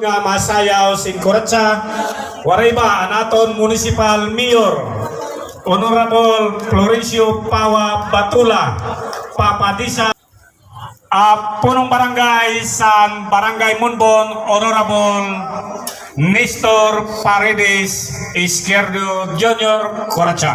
nga masayaw sing Kuratsa. Waray ba anaton Municipal Mayor Honorable Florencio Pawa Batula Papadisa. Punong barangay San Barangay Munbon Honorable Nestor Paredes Izquierdo Junior Kuratsa.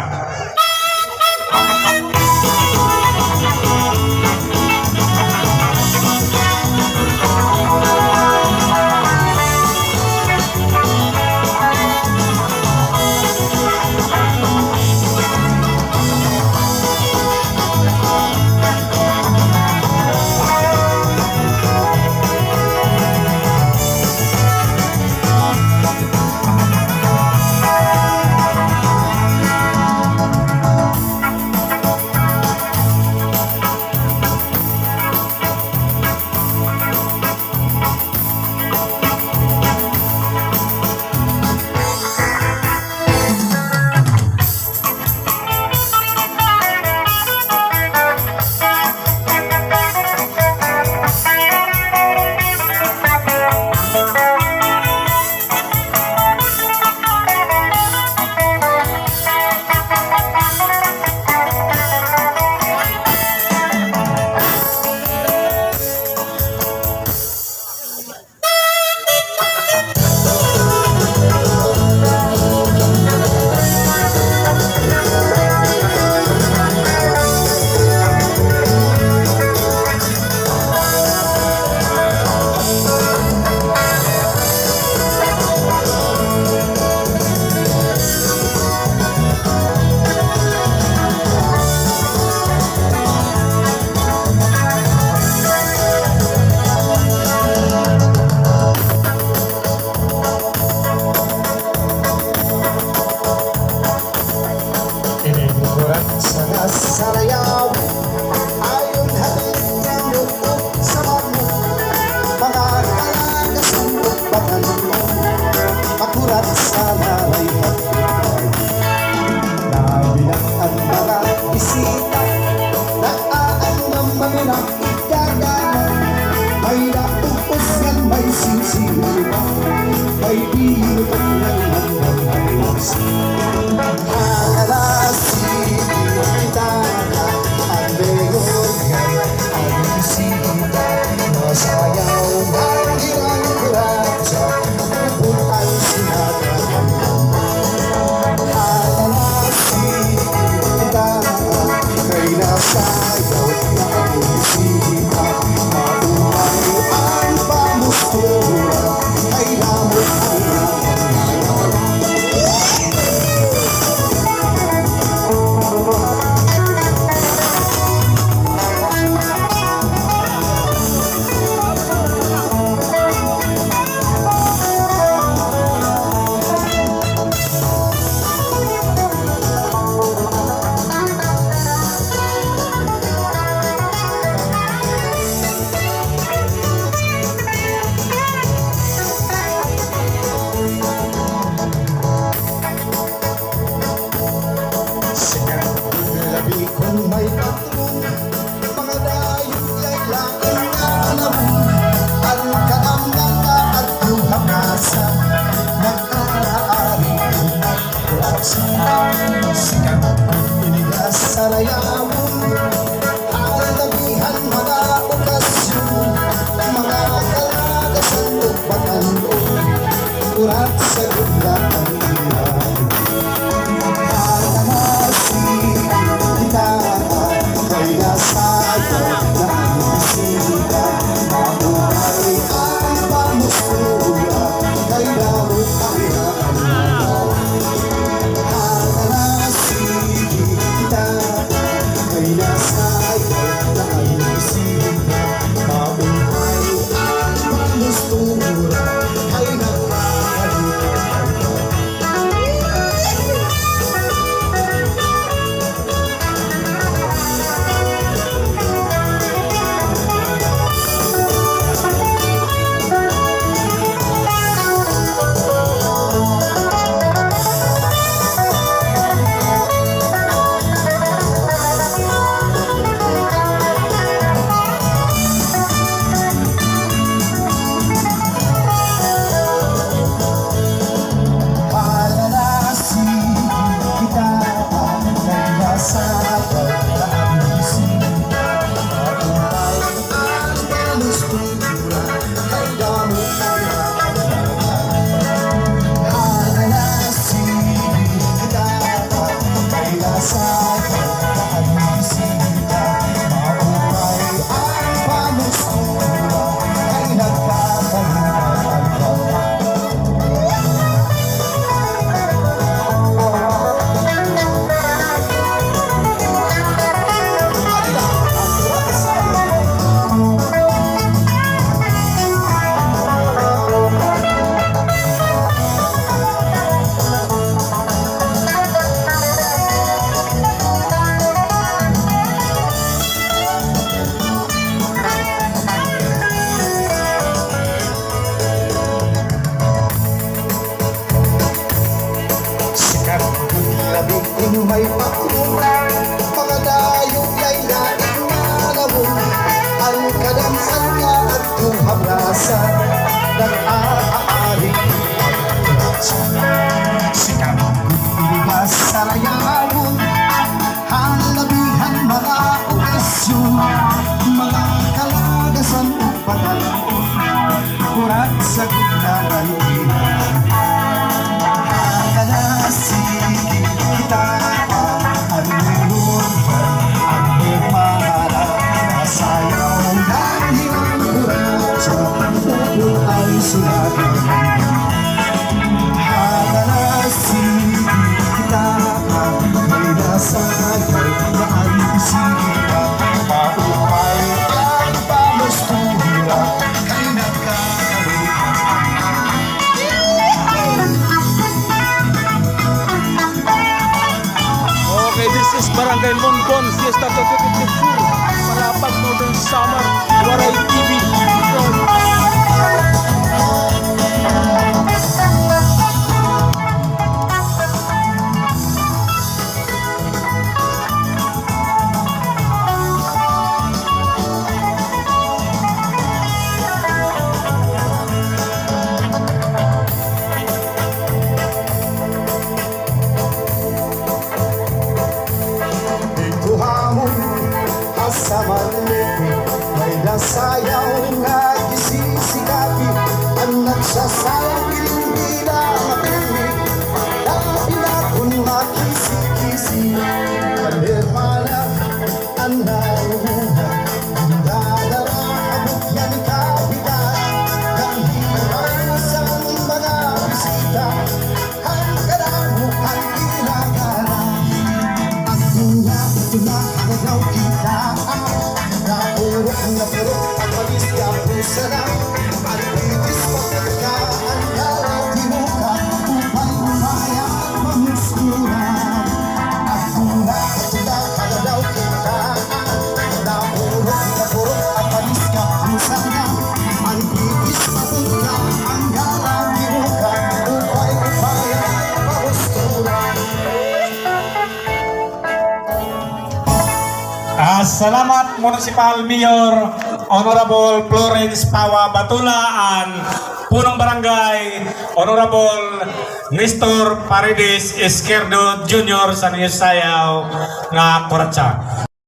Sarayaw ayon hatid ng lukot sa mamo, mga kagasambot patanong makurat sa lalay at nabilang ang mga bisita naan ng mga ikaganan, may natupos ng may sinsira, may binutot ng handang-handang kung may patrong mga dayong yaylain na alam ang kanam ng at luhamasa nag-aari at kurasa sikat inigas sa layawon alabihan mga okasyon mga kalagasan o patanong kurat sa gudlaan may pakulan, mga dayo ay laing nalawon. Ang kadamsan ka at tuhamlasan ng aaaring sikap kuligas sa rayawon, halabihan mga okasyon, mga kalagasan o panalon, kurat sa gitna ng ilan. Sige kita ang nilungan, ang nagmahalang nasayaw ng hirang kuratsa, upo ay sulatan. Sige kita may nasayaw na ang bisita, maupay ang pamustura kay nagkakaroon. Okay, this is Barangay Monbon, Fiesta 2024, Marapag Northern Summer, Waray TV. Ikuhamon sa maliti, may nasayaw na isisikapi, ang nagsasayang hindi na mapinig, na pinakon makisi-kisi, panirmana ang naruhunan, ang dadara abot yan kapitan, ng hinaran sa mga bisita, ang kadamuhan inagalan. Tunakagaw kita napurok ang palis ka pusa na alitis pagka ang galati mo ka upang umaya ang mamusturan. At tunakagaw kita napurok ang palis ka pusa na alitis pagka ang galati mo ka upang umaya ang mamusturan. Salamat Municipal Mayor Honorable Florence Pawa Batula and Punong Barangay Honorable Nestor Paredes Esquerdo Jr. sa Sayaw nga Kuratsa.